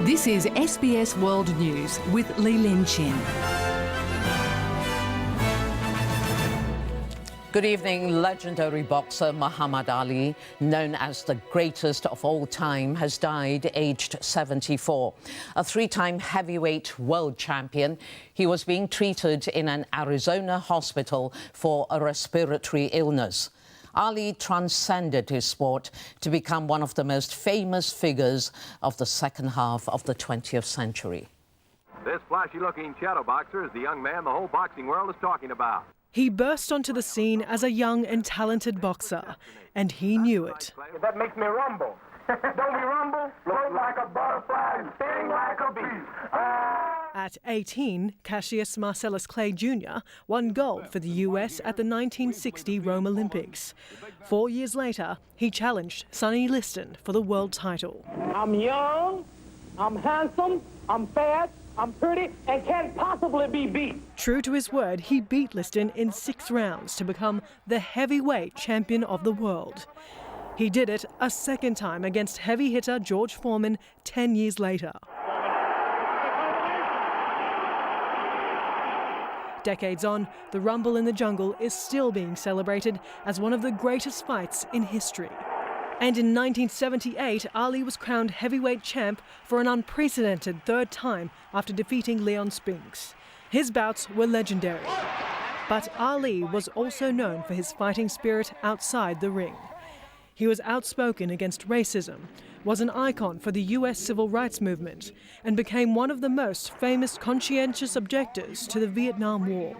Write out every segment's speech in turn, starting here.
This is SBS World News with Lee Lin Chin. Good evening. Legendary boxer Muhammad Ali, known as the greatest of all time, has died aged 74. A three-time heavyweight world champion, he was being treated in an Arizona hospital for a respiratory illness. Ali transcended his sport to become one of the most famous figures of the second half of the 20th century. This flashy-looking shadow boxer is the young man the whole boxing world is talking about. He burst onto the scene as a young and talented boxer, and he knew it. That makes me rumble. Don't we rumble? Float like a butterfly and sting like a bee. At 18, Cassius Marcellus Clay Jr. won gold for the US at the 1960 Rome Olympics. 4 years later, he challenged Sonny Liston for the world title. I'm young, I'm handsome, I'm fat, I'm pretty, and can't possibly be beat. True to his word, he beat Liston in 6 rounds to become the heavyweight champion of the world. He did it a second time against heavy hitter George Foreman 10 years later. Decades on, the Rumble in the Jungle is still being celebrated as one of the greatest fights in history. And in 1978, Ali was crowned heavyweight champ for an unprecedented third time after defeating Leon Spinks. His bouts were legendary. But Ali was also known for his fighting spirit outside the ring. He was outspoken against racism, was an icon for the US civil rights movement, and became one of the most famous conscientious objectors to the Vietnam War.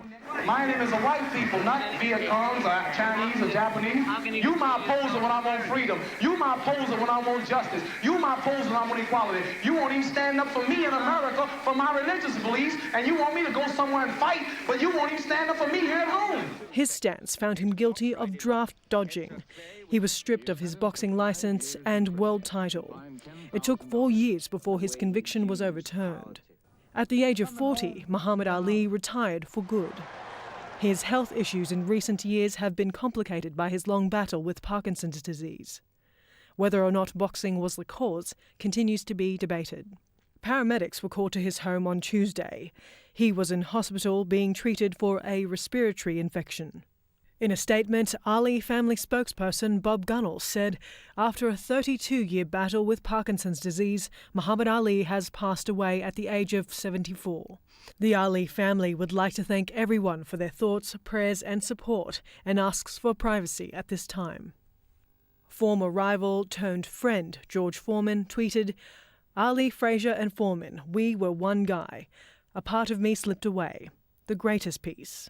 My name is a white people, not Viet Congs or Chinese or Japanese. You my opposer when I want freedom. You my opposer when I want justice. You my opposer when I want equality. You won't even stand up for me in America for my religious beliefs, and you want me to go somewhere and fight, but you won't even stand up for me here at home. His stance found him guilty of draft dodging. He was stripped of his boxing license and world title. It took 4 years before his conviction was overturned. At the age of 40, Muhammad Ali retired for good. His health issues in recent years have been complicated by his long battle with Parkinson's disease. Whether or not boxing was the cause continues to be debated. Paramedics were called to his home on Tuesday. He was in hospital being treated for a respiratory infection. In a statement, Ali family spokesperson Bob Gunnell said, after a 32-year battle with Parkinson's disease, Muhammad Ali has passed away at the age of 74. The Ali family would like to thank everyone for their thoughts, prayers and support and asks for privacy at this time. Former rival turned friend George Foreman tweeted, Ali, Frazier and Foreman, we were one guy. A part of me slipped away. The greatest piece.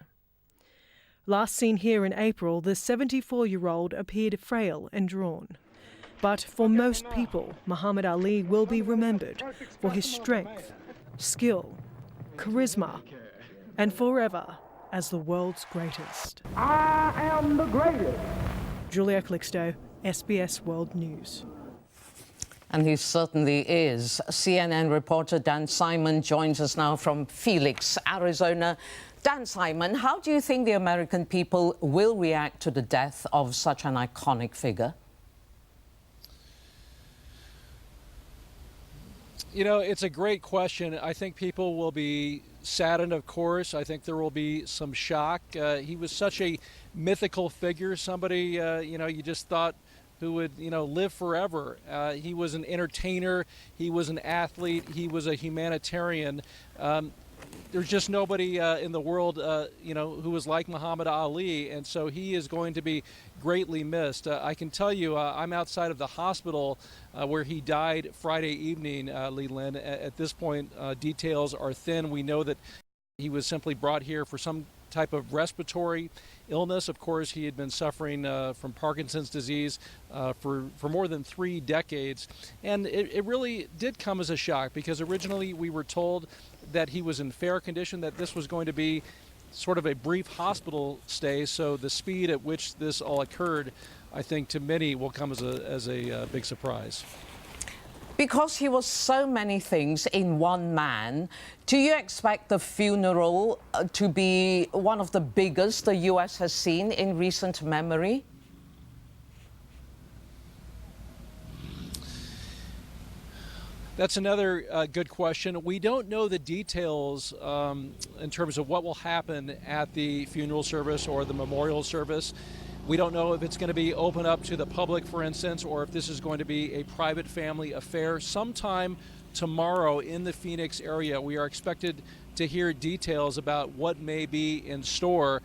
Last seen here in April, the 74-year-old appeared frail and drawn. But for most people, Muhammad Ali will be remembered for his strength, skill, charisma, and forever as the world's greatest. I am the greatest. Julia Clixto, SBS World News. And he certainly is. CNN reporter Dan Simon joins us now from Phoenix, Arizona. Dan Simon, how do you think the American people will react to the death of such an iconic figure? You know, it's a great question. I think people will be saddened, of course. I think there will be some shock. He was such a mythical figure, somebody, you just thought who would, live forever. He was an entertainer. He was an athlete. He was a humanitarian. There's just nobody in the world, who was like Muhammad Ali, and so he is going to be greatly missed. I can tell you, I'm outside of the hospital where he died Friday evening, Leland. At this point, details are thin. We know that he was simply brought here for some type of respiratory illness. Of course, he had been suffering from Parkinson's disease for more than 3 decades. And it really did come as a shock because originally we were told that he was in fair condition, that this was going to be sort of a brief hospital stay. So the speed at which this all occurred, I think to many will come as a big surprise. Because he was so many things in one man, do you expect the funeral to be one of the biggest the US has seen in recent memory? That's another good question. We don't know the details in terms of what will happen at the funeral service or the memorial service. We don't know if it's going to be open up to the public, for instance, or if this is going to be a private family affair. Sometime tomorrow in the Phoenix area, we are expected to hear details about what may be in store.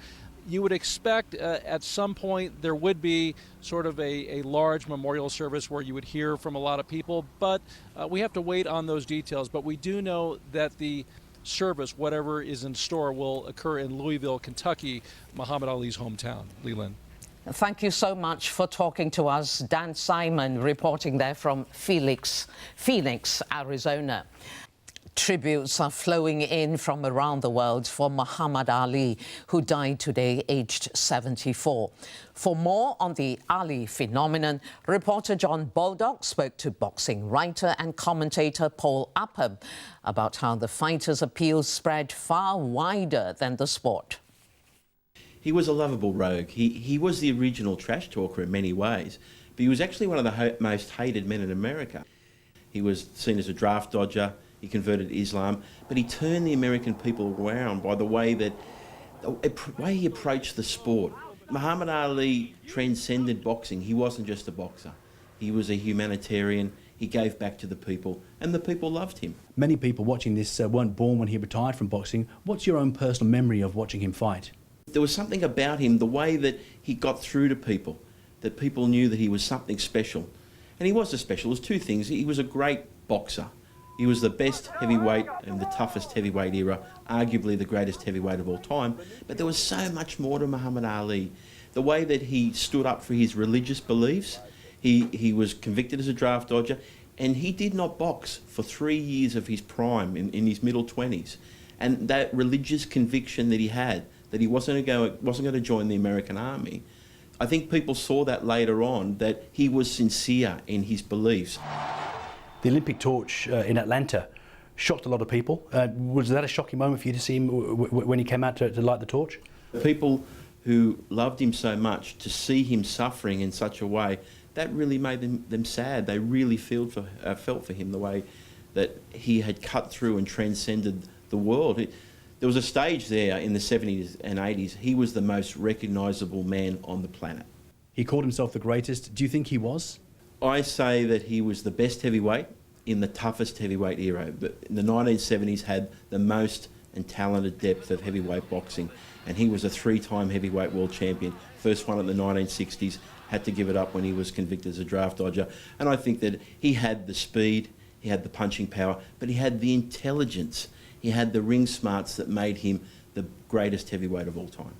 You would expect at some point there would be sort of a large memorial service where you would hear from a lot of people, but we have to wait on those details. But we do know that the service, whatever is in store, will occur in Louisville, Kentucky, Muhammad Ali's hometown. Leland. Thank you so much for talking to us. Dan Simon reporting there from Phoenix, Arizona. Tributes are flowing in from around the world for Muhammad Ali, who died today, aged 74. For more on the Ali phenomenon, reporter John Baldock spoke to boxing writer and commentator Paul Upham about how the fighter's appeal spread far wider than the sport. He was a lovable rogue. He was the original trash talker in many ways, but he was actually one of the most hated men in America. He was seen as a draft dodger. He converted to Islam, but he turned the American people around by the way he approached the sport. Muhammad Ali transcended boxing. He wasn't just a boxer. He was a humanitarian. He gave back to the people, and the people loved him. Many people watching this weren't born when he retired from boxing. What's your own personal memory of watching him fight? There was something about him, the way that he got through to people, that people knew that he was something special. And he was a special. There's two things. He was a great boxer. He was the best heavyweight in the toughest heavyweight era, arguably the greatest heavyweight of all time. But there was so much more to Muhammad Ali. The way that he stood up for his religious beliefs. He was convicted as a draft dodger, and he did not box for 3 years of his prime in his middle 20s. And that religious conviction that he had, that he wasn't going to join the American army, I think people saw that later on, that he was sincere in his beliefs. The Olympic torch in Atlanta shocked a lot of people. Was that a shocking moment for you to see him when he came out to light the torch? People who loved him so much, to see him suffering in such a way, that really made them sad. They really felt for him, the way that he had cut through and transcended the world. There was a stage there in the 70s and 80s. He was the most recognisable man on the planet. He called himself the greatest. Do you think he was? I say that he was the best heavyweight in the toughest heavyweight era. But in the 1970s had the most and talented depth of heavyweight boxing, and he was a 3-time heavyweight world champion. First one in the 1960s, had to give it up when he was convicted as a draft dodger. And I think that he had the speed, he had the punching power, but he had the intelligence, he had the ring smarts that made him the greatest heavyweight of all time.